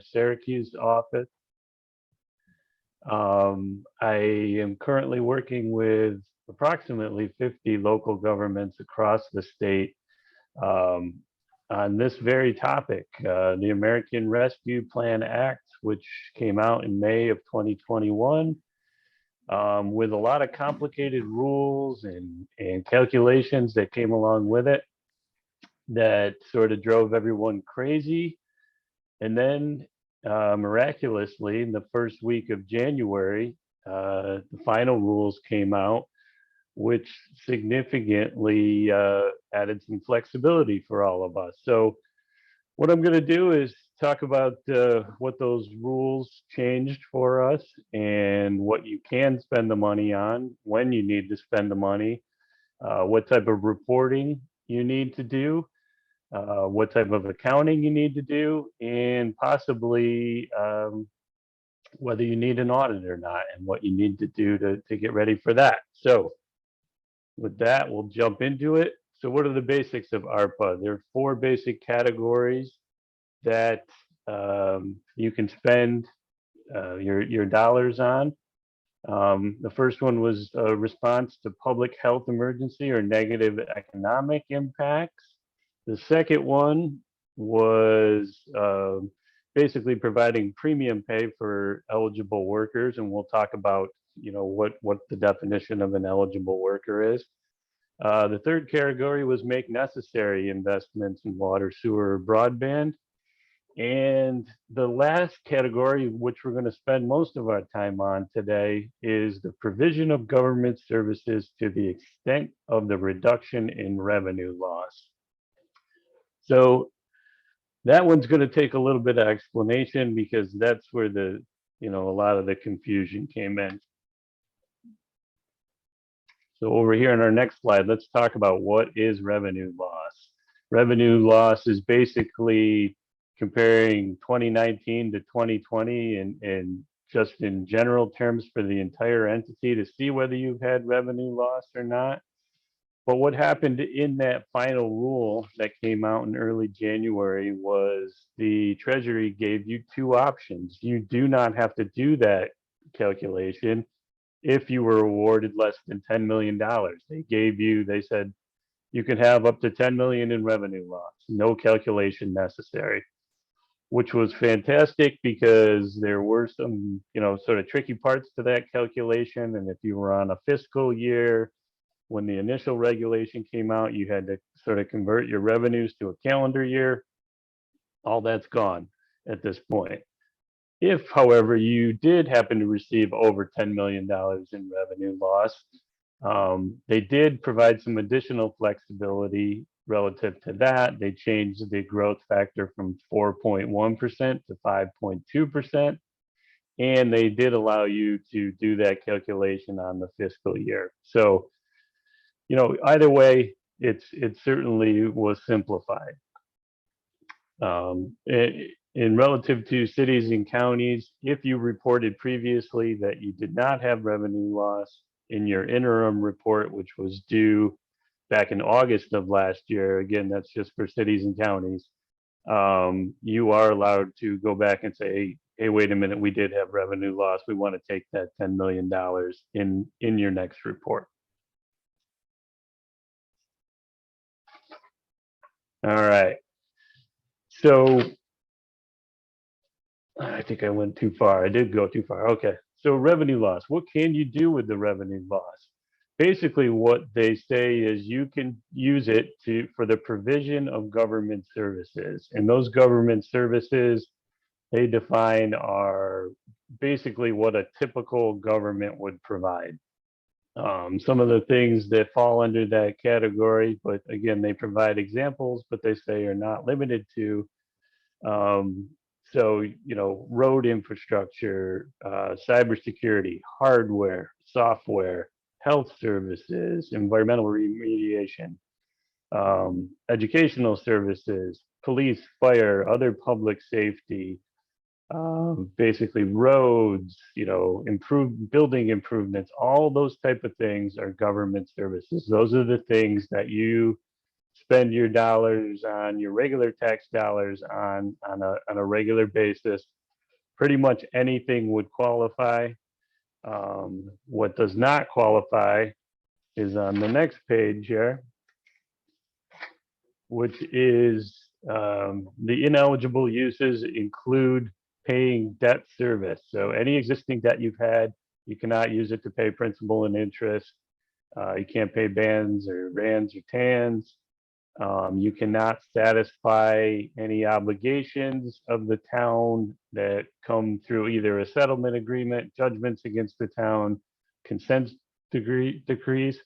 Syracuse office. I am currently working with approximately 50 local governments across the state on this very topic, the American Rescue Plan Act, which came out in May of 2021, with a lot of complicated rules and calculations that came along with it that sort of drove everyone crazy. And then miraculously, in the first week of January, the final rules came out, which significantly added some flexibility for all of us. So what I'm going to do is talk about what those rules changed for us and what you can spend the money on, when you need to spend the money, what type of reporting you need to do, what type of accounting you need to do, and possibly whether you need an audit or not, and what you need to do to get ready for that. So with that, we'll jump into it. So what are the basics of ARPA? There are 4 basic categories that you can spend your dollars on. The first one was a response to public health emergency or negative economic impacts. The second one was basically providing premium pay for eligible workers, and we'll talk about what the definition of an eligible worker is. The third category was make necessary investments in water, sewer, broadband. And the last category, which we're going to spend most of our time on today, is the provision of government services to the extent of the reduction in revenue loss. So that one's going to take a little bit of explanation because that's where a lot of the confusion came in. So over here on our next slide, let's talk about what is revenue loss. Revenue loss is basically comparing 2019 to 2020 and just in general terms for the entire entity to see whether you've had revenue loss or not. But what happened in that final rule that came out in early January was the Treasury gave you 2 options. You do not have to do that calculation if you were awarded less than $10 million. They said you can have up to 10 million in revenue loss, no calculation necessary, which was fantastic because there were some, sort of tricky parts to that calculation. And if you were on a fiscal year, when the initial regulation came out, you had to sort of convert your revenues to a calendar year. All that's gone at this point. If, however, you did happen to receive over $10 million in revenue loss, they did provide some additional flexibility relative to that. They changed the growth factor from 4.1% to 5.2%. And they did allow you to do that calculation on the fiscal year. So, either way, it certainly was simplified. In relative to cities and counties, if you reported previously that you did not have revenue loss in your interim report, which was due back in August of last year, again, that's just for cities and counties, you are allowed to go back and say, hey, wait a minute, we did have revenue loss. We want to take that $10 million in your next report. All right. So I think I went too far. I did go too far. Okay. So revenue loss. What can you do with the revenue loss? Basically, what they say is you can use it for the provision of government services. And those government services, they define are basically what a typical government would provide. Some of the things that fall under that category, but again, they provide examples, but they say are not limited to. So, road infrastructure, cybersecurity, hardware, software, health services, environmental remediation, educational services, police, fire, other public safety, basically roads, building improvements, all those type of things are government services. Those are the things that you spend your dollars on your regular tax dollars on a regular basis. Pretty much anything would qualify. What does not qualify is on the next page here, which is the ineligible uses include paying debt service. So any existing debt you've had, you cannot use it to pay principal and interest. You can't pay bands or rands or tans. You cannot satisfy any obligations of the town that come through either a settlement agreement, judgments against the town, consent decrees.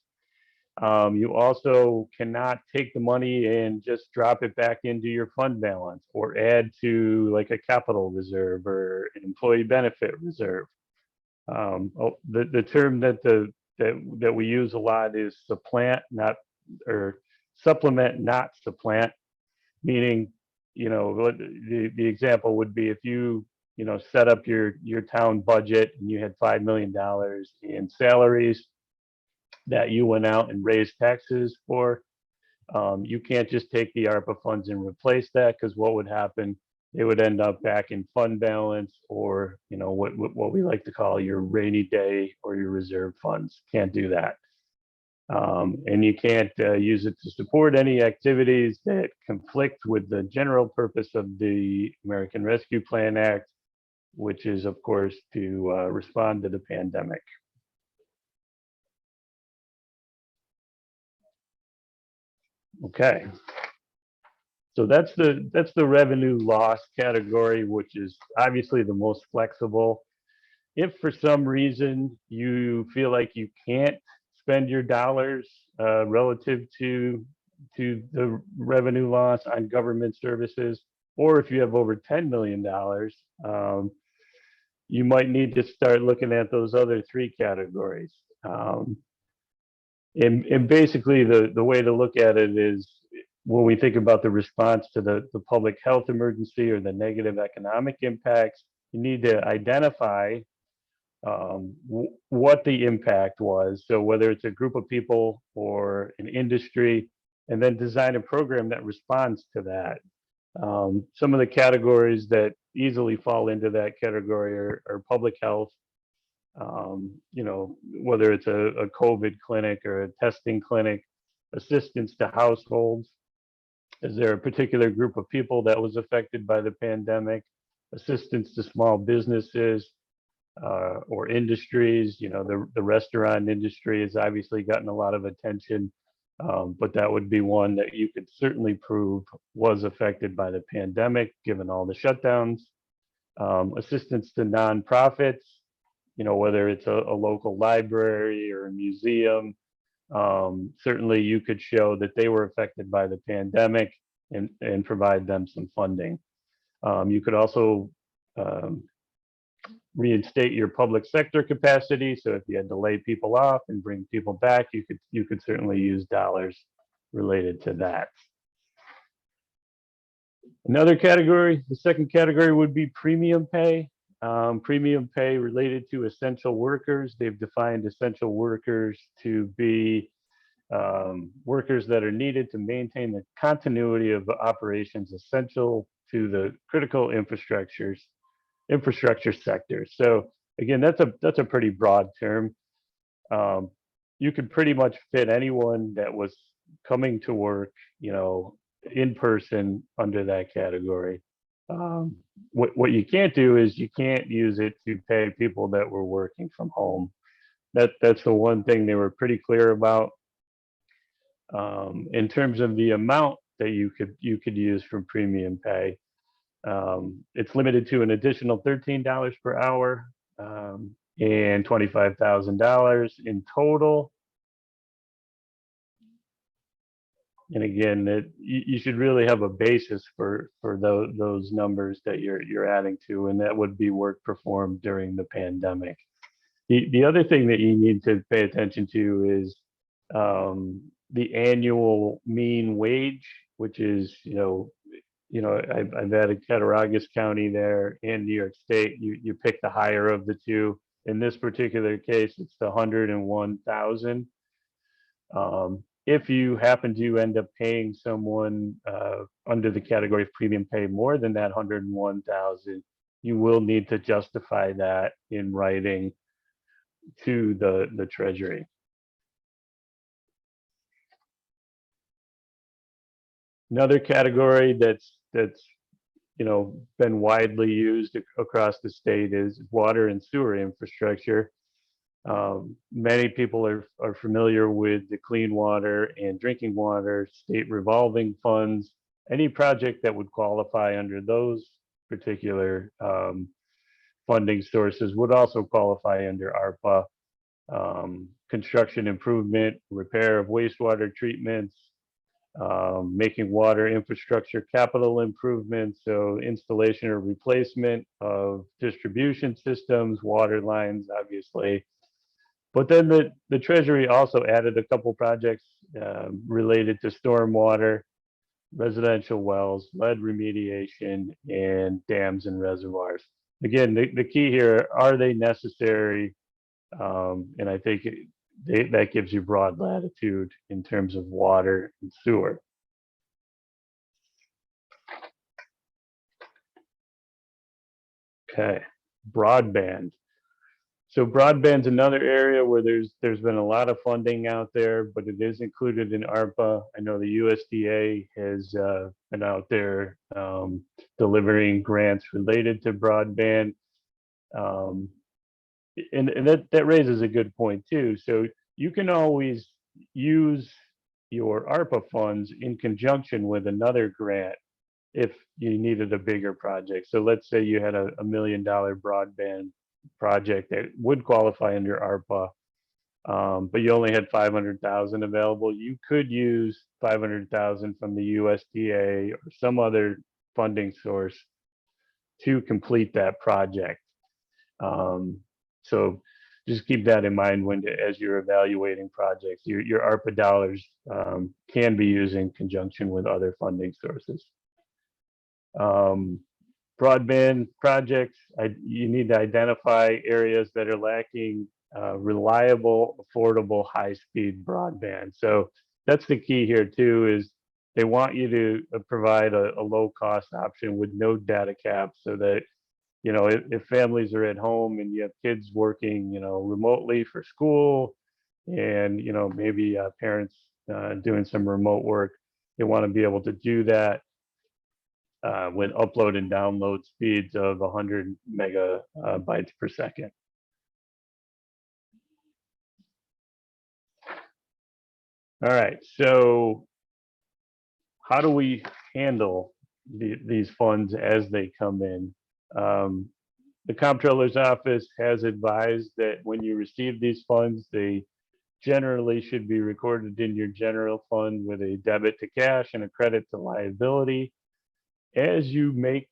You also cannot take the money and just drop it back into your fund balance or add to like a capital reserve or an employee benefit reserve. The term that we use a lot is supplant, not, or supplement, not supplant, meaning, the example would be if you set up your town budget and you had $5 million in salaries that you went out and raised taxes for. You can't just take the ARPA funds and replace that, because what would happen? It would end up back in fund balance, or what we like to call your rainy day or your reserve funds. Can't do that. And you can't use it to support any activities that conflict with the general purpose of the American Rescue Plan Act, which is, of course, to respond to the pandemic. Okay, so that's the revenue loss category, which is obviously the most flexible. If for some reason you feel like you can't spend your dollars relative to the revenue loss on government services, or if you have over $10 million, you might need to start looking at those other three categories. And basically, the way to look at it is, when we think about the response to the public health emergency or the negative economic impacts, you need to identify what the impact was. So whether it's a group of people or an industry, and then design a program that responds to that. Some of the categories that easily fall into that category are public health. Whether it's a COVID clinic or a testing clinic, assistance to households. Is there a particular group of people that was affected by the pandemic? Assistance to small businesses or industries. The restaurant industry has obviously gotten a lot of attention, but that would be one that you could certainly prove was affected by the pandemic, given all the shutdowns. Assistance to nonprofits. Whether it's a local library or a museum, certainly you could show that they were affected by the pandemic and provide them some funding. You could also reinstate your public sector capacity. So if you had to lay people off and bring people back, you could certainly use dollars related to that. Another category, the second category, would be premium pay. Premium pay related to essential workers. They've defined essential workers to be workers that are needed to maintain the continuity of operations essential to the critical infrastructure sector. So again, that's a pretty broad term. You could pretty much fit anyone that was coming to work, in person under that category. What you can't do is you can't use it to pay people that were working from home. That's the one thing they were pretty clear about. In terms of the amount that you could use for premium pay, it's limited to an additional $13 per hour and $25,000 in total. And again, you should really have a basis for those numbers that you're adding to, and that would be work performed during the pandemic. The other thing that you need to pay attention to is the annual mean wage, which is, I've added Cattaraugus County there and New York State. You pick the higher of the two. In this particular case, it's the 101,000. if you happen to end up paying someone under the category of premium pay more than that 101,000, you will need to justify that in writing to the Treasury. Another category that's been widely used across the state is water and sewer infrastructure. Many people are familiar with the clean water and drinking water state revolving funds. Any project that would qualify under those particular funding sources would also qualify under ARPA. Construction improvement, repair of wastewater treatments, making water infrastructure capital improvements, so installation or replacement of distribution systems, water lines, obviously. But then the Treasury also added a couple projects related to stormwater, residential wells, lead remediation, and dams and reservoirs. Again, the key here, are they necessary? And I think that gives you broad latitude in terms of water and sewer. Okay, broadband. So broadband's another area where there's been a lot of funding out there, but it is included in ARPA. I know the USDA has been out there delivering grants related to broadband. And that raises a good point too. So you can always use your ARPA funds in conjunction with another grant if you needed a bigger project. So let's say you had a $1 million broadband project that would qualify under ARPA, but you only had 500,000 available. You could use 500,000 from the USDA or some other funding source to complete that project. So just keep that in mind as you're evaluating projects. Your ARPA dollars can be used in conjunction with other funding sources. Broadband projects, you need to identify areas that are lacking reliable, affordable, high-speed broadband. So that's the key here too, is they want you to provide a low-cost option with no data cap, so that if families are at home and you have kids working remotely for school, and maybe parents doing some remote work, they want to be able to do that with upload and download speeds of 100 megabytes per second. All right, so how do we handle these funds as they come in? The Comptroller's Office has advised that when you receive these funds, they generally should be recorded in your general fund with a debit to cash and a credit to liability. As you make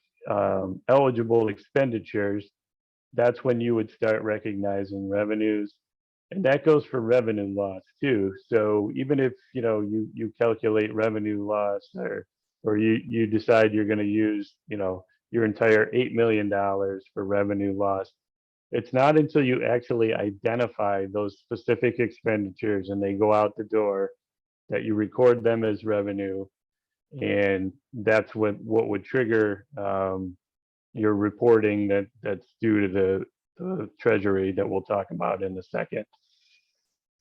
eligible expenditures, that's when you would start recognizing revenues, and that goes for revenue loss too. So even if you calculate revenue loss, or you decide you're going to use your entire $8 million for revenue loss, it's not until you actually identify those specific expenditures and they go out the door that you record them as revenue. And that's what would trigger your reporting that's due to the Treasury that we'll talk about in a second.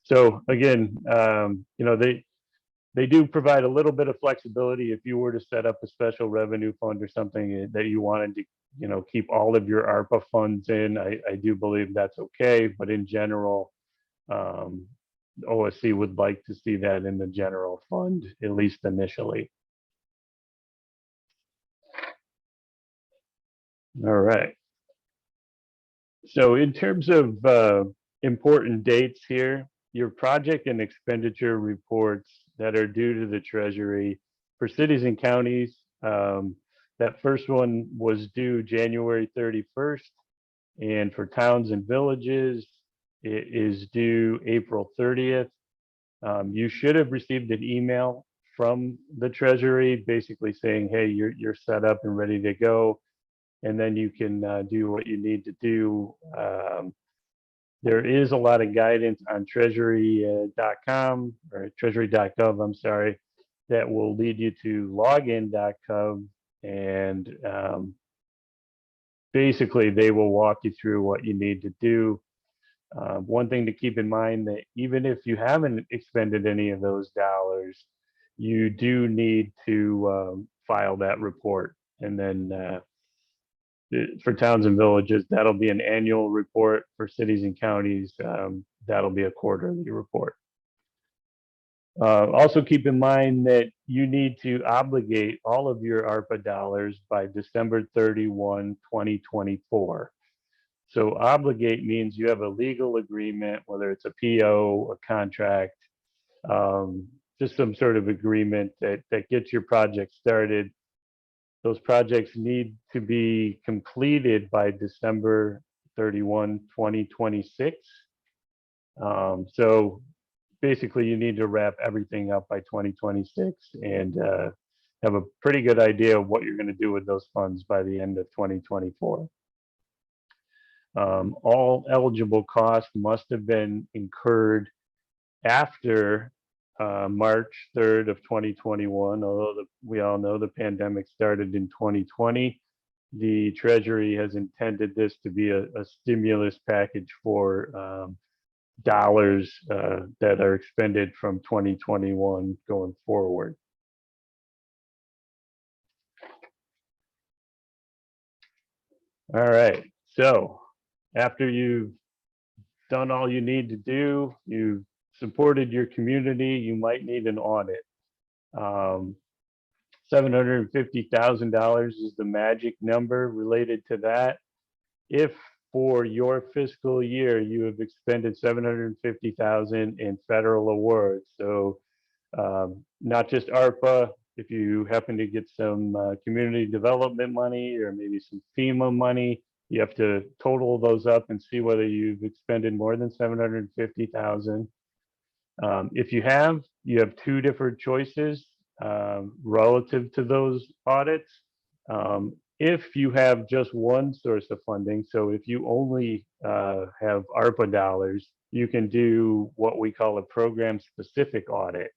So again, they do provide a little bit of flexibility if you were to set up a special revenue fund or something that you wanted to keep all of your ARPA funds in. I do believe that's okay, but in general, OSC would like to see that in the general fund, at least initially. All right. So in terms of important dates here, your project and expenditure reports that are due to the Treasury for cities and counties, that first one was due January 31st. And for towns and villages, it is due April 30th. You should have received an email from the Treasury basically saying, hey, you're set up and ready to go. And then you can do what you need to do There is a lot of guidance on treasury.com or treasury.gov, I'm sorry, that will lead you to login.gov, and basically they will walk you through what you need to do. One thing to keep in mind, that even if you haven't expended any of those dollars, you do need to file that report. And then for towns and villages, that'll be an annual report. For cities and counties, that'll be a quarterly report. Also keep in mind that you need to obligate all of your ARPA dollars by December 31, 2024. So obligate means you have a legal agreement, whether it's a PO, a contract, just some sort of agreement that gets your project started. Those projects need to be completed by December 31, 2026. So basically you need to wrap everything up by 2026 and have a pretty good idea of what you're going to do with those funds by the end of 2024. All eligible costs must have been incurred after March 3rd of 2021, although we all know the pandemic started in 2020. The Treasury has intended this to be a stimulus package for dollars that are expended from 2021 going forward. All right, so after you've done all you need to do, you've supported your community, you might need an audit. $750,000 is the magic number related to that. If for your fiscal year you have expended $750,000 in federal awards, so not just ARPA, if you happen to get some community development money or maybe some FEMA money, you have to total those up and see whether you've expended more than $750,000. If you have two different choices relative to those audits. If you have just one source of funding, so if you only have ARPA dollars, you can do what we call a program-specific audit.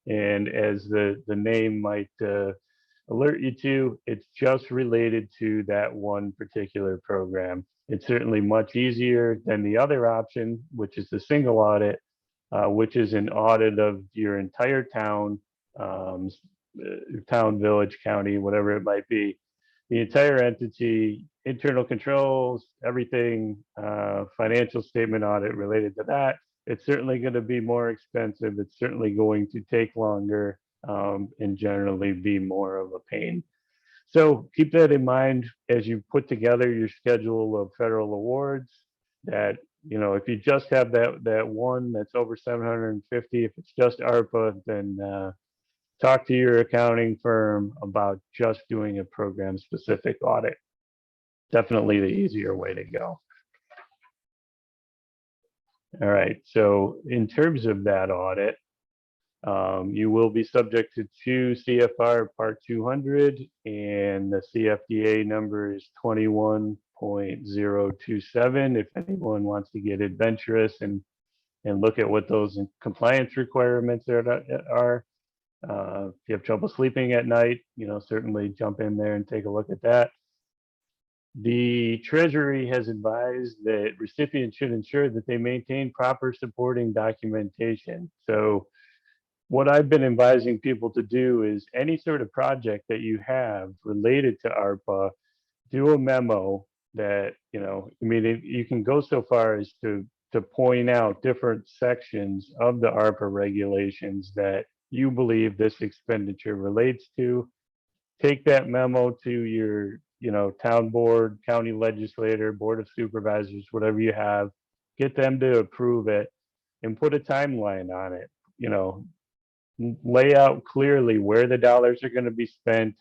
And as the name might alert you to, it's just related to that one particular program. It's certainly much easier than the other option, which is the single audit, which is an audit of your entire town, town, village, county, whatever it might be. The entire entity, internal controls, everything, financial statement audit related to that. It's certainly going to be more expensive. It's certainly going to take longer and generally be more of a pain. So keep that in mind as you put together your schedule of federal awards, that, you know, if you just have that one that's over 750, if it's just ARPA, then talk to your accounting firm about just doing a program specific audit. Definitely the easier way to go. All right, so in terms of that audit, you will be subject to CFR Part 200, and the CFDA number is 21.027. If anyone wants to get adventurous and look at what those compliance requirements are. If you have trouble sleeping at night, you know, certainly jump in there and take a look at that. The Treasury has advised that recipients should ensure that they maintain proper supporting documentation. So what I've been advising people to do is any sort of project that you have related to ARPA, do a memo that, you know, I mean, you can go so far as to point out different sections of the ARPA regulations that you believe this expenditure relates to. Take that memo to your, you know, town board, county legislator, board of supervisors, whatever you have, get them to approve it and put a timeline on it. You know, lay out clearly where the dollars are going to be spent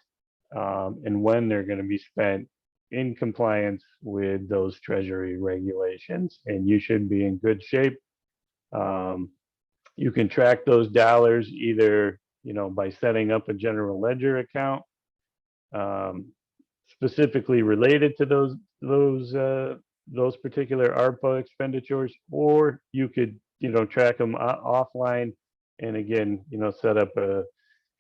and when they're going to be spent in compliance with those Treasury regulations, and you should be in good shape. You can track those dollars either, you know, by setting up a general ledger account specifically related to those those particular ARPA expenditures, or you could, track them offline, and again, set up a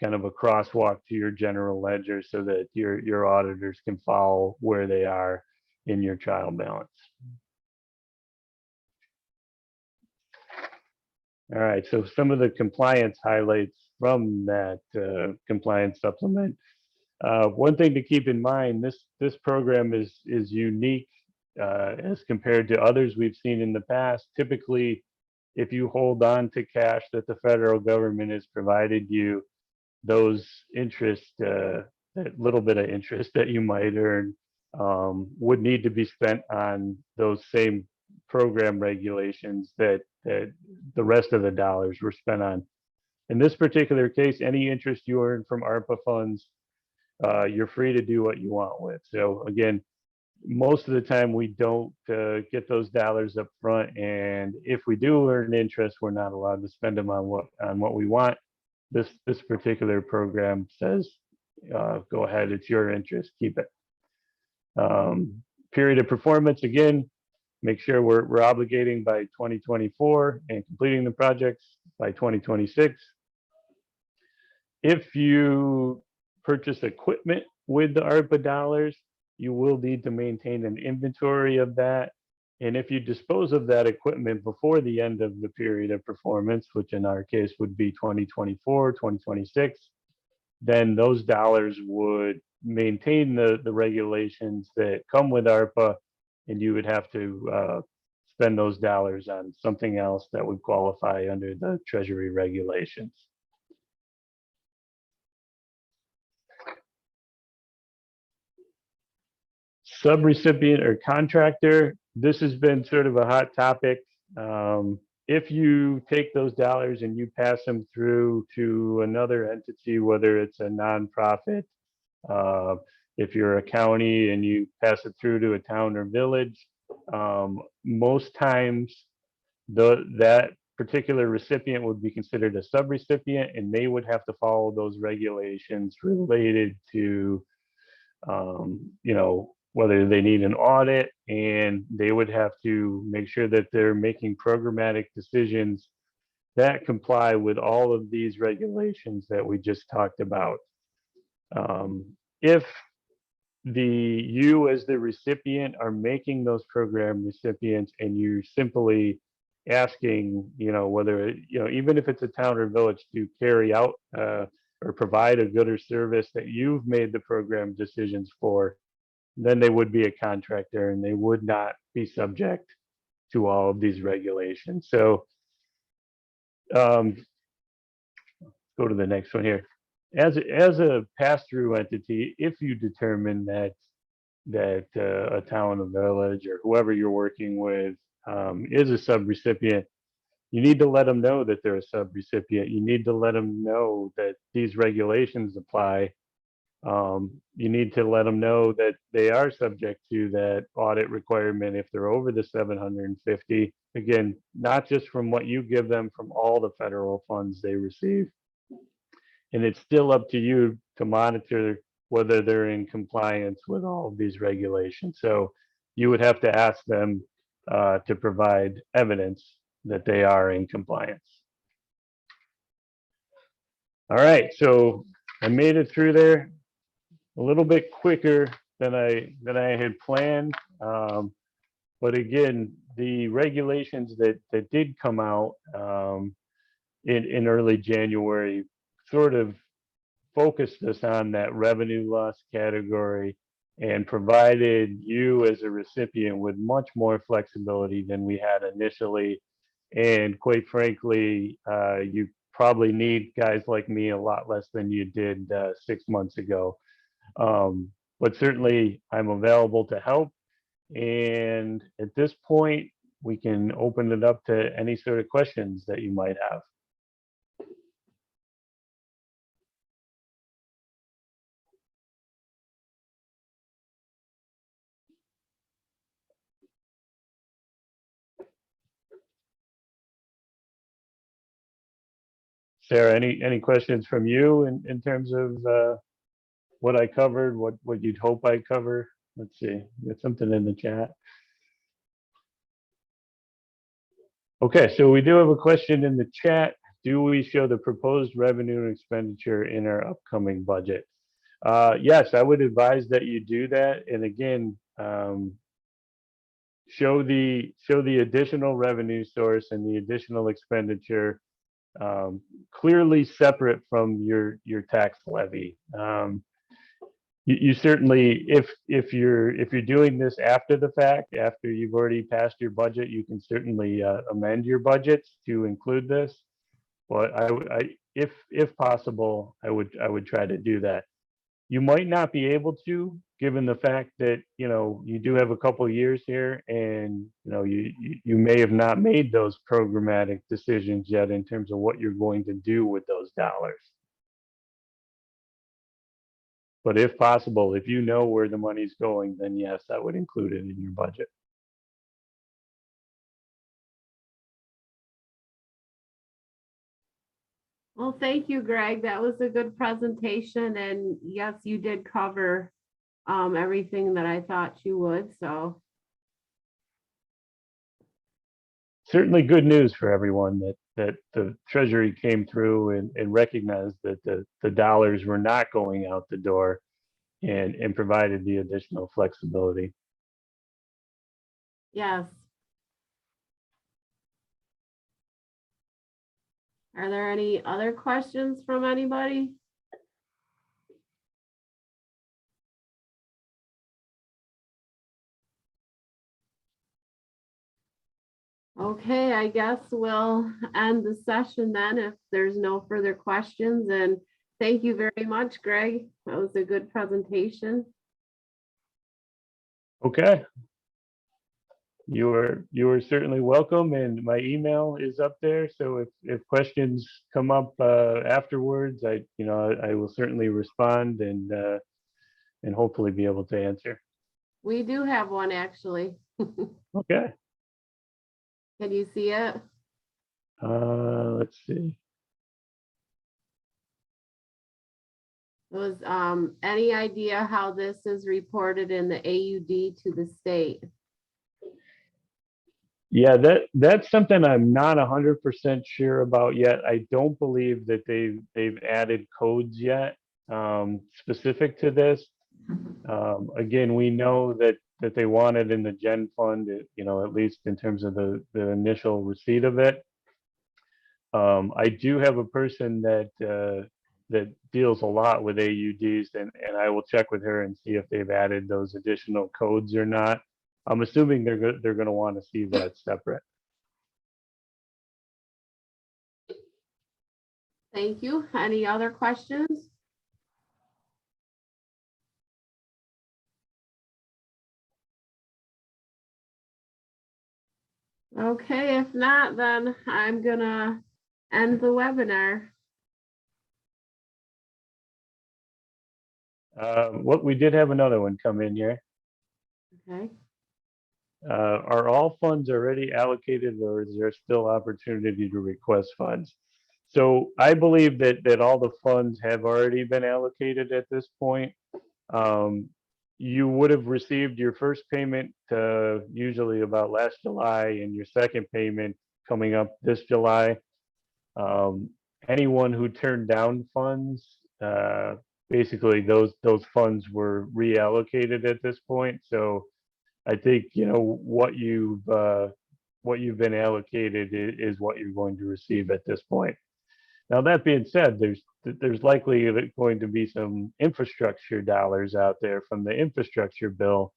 kind of a crosswalk to your general ledger so that your auditors can follow where they are in your trial balance. All right, so some of the compliance highlights from that compliance supplement. One thing to keep in mind, this program is unique as compared to others we've seen in the past. Typically, if you hold on to cash that the federal government has provided you, those interest, that little bit of interest that you might earn, would need to be spent on those same program regulations that the rest of the dollars were spent on. In this particular case, any interest you earn from ARPA funds, you're free to do what you want with. So again, most of the time we don't get those dollars up front, and if we do earn interest, we're not allowed to spend them on what we want. This particular program says, go ahead, it's your interest, keep it. Period of performance, again, make sure we're obligating by 2024 and completing the projects by 2026. If you purchase equipment with the ARPA dollars, you will need to maintain an inventory of that. And if you dispose of that equipment before the end of the period of performance, which in our case would be 2024, 2026, then those dollars would maintain the regulations that come with ARPA, and you would have to spend those dollars on something else that would qualify under the Treasury regulations. Subrecipient or contractor, this has been sort of a hot topic. If you take those dollars and you pass them through to another entity, whether it's a nonprofit, if you're a county and you pass it through to a town or village, most times that particular recipient would be considered a subrecipient, and they would have to follow those regulations related to, whether they need an audit, and they would have to make sure that they're making programmatic decisions that comply with all of these regulations that we just talked about. If you as the recipient are making those program recipients, and you're simply asking, whether, even if it's a town or village, to carry out or provide a good or service that you've made the program decisions for, then they would be a contractor and they would not be subject to all of these regulations. So go to the next one here. As a pass-through entity, if you determine that a town, a village, or whoever you're working with is a subrecipient, you need to let them know that they're a subrecipient. You need to let them know that these regulations apply. You need to let them know that they are subject to that audit requirement if they're over the 750. Again, not just from what you give them, from all the federal funds they receive. And it's still up to you to monitor whether they're in compliance with all of these regulations. So you would have to ask them to provide evidence that they are in compliance. All right, so I made it through there a little bit quicker than I had planned. But again, the regulations that did come out in early January sort of focused us on that revenue loss category and provided you as a recipient with much more flexibility than we had initially. And quite frankly, you probably need guys like me a lot less than you did 6 months ago. But certainly I'm available to help. And at this point, we can open it up to any sort of questions that you might have. Sarah, any questions from you in terms of what I covered, what you'd hope I cover? Let's see, got something in the chat. Okay, so we do have a question in the chat. Do we show the proposed revenue and expenditure in our upcoming budget? Yes, I would advise that you do that. And again, show the additional revenue source and the additional expenditure clearly separate from your tax levy. You certainly, if you're doing this after the fact, after you've already passed your budget, you can certainly amend your budgets to include this. But if possible, I would try to do that. You might not be able to, given the fact that you do have a couple years here, and you may have not made those programmatic decisions yet in terms of what you're going to do with those dollars. But if possible, if you know where the money's going, then yes, I would include it in your budget. Well, thank you, Greg. That was a good presentation. And yes, you did cover everything that I thought you would. So Certainly good news for everyone that the Treasury came through and recognized that the dollars were not going out the door and provided the additional flexibility. yes. Are there any other questions from anybody? Okay, I guess we'll end the session then if there's no further questions. And thank you very much, Greg. That was a good presentation. Okay. You are certainly welcome, and my email is up there. So if questions come up afterwards, I will certainly respond and hopefully be able to answer. We do have one actually. Okay. Can you see it? Let's see. It was any idea how this is reported in the AUD to the state? Yeah, that's something I'm not 100% sure about yet. I don't believe that they've added codes yet specific to this. Again, we know that they want it in the Gen Fund, at least in terms of the initial receipt of it. I do have a person that deals a lot with AUDs, and I will check with her and see if they've added those additional codes or not. I'm assuming they're going to want to see that separate. Thank you. Any other questions? Okay, if not, then I'm gonna end the webinar. What we did have another one come in here. Okay. Are all funds already allocated, or is there still opportunity to request funds? So I believe that all the funds have already been allocated at this point. You would have received your first payment usually about last July, and your second payment coming up this July. Anyone who turned down funds, basically those funds were reallocated at this point. So I think what you've been allocated is what you're going to receive at this point. Now, that being said, there's likely going to be some infrastructure dollars out there from the infrastructure bill,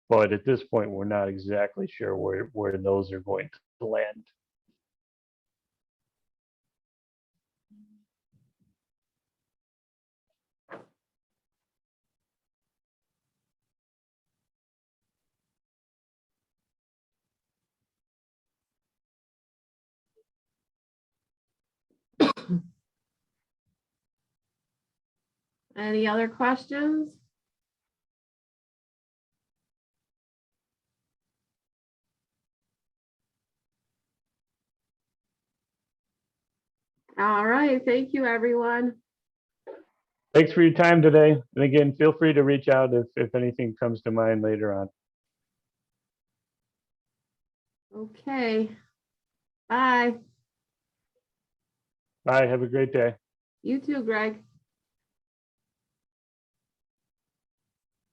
but at this point, we're not exactly sure where those are going to land. Any other questions? All right, thank you, everyone. Thanks for your time today. And again, feel free to reach out if anything comes to mind later on. Okay. Bye. Bye, have a great day. You too, Greg.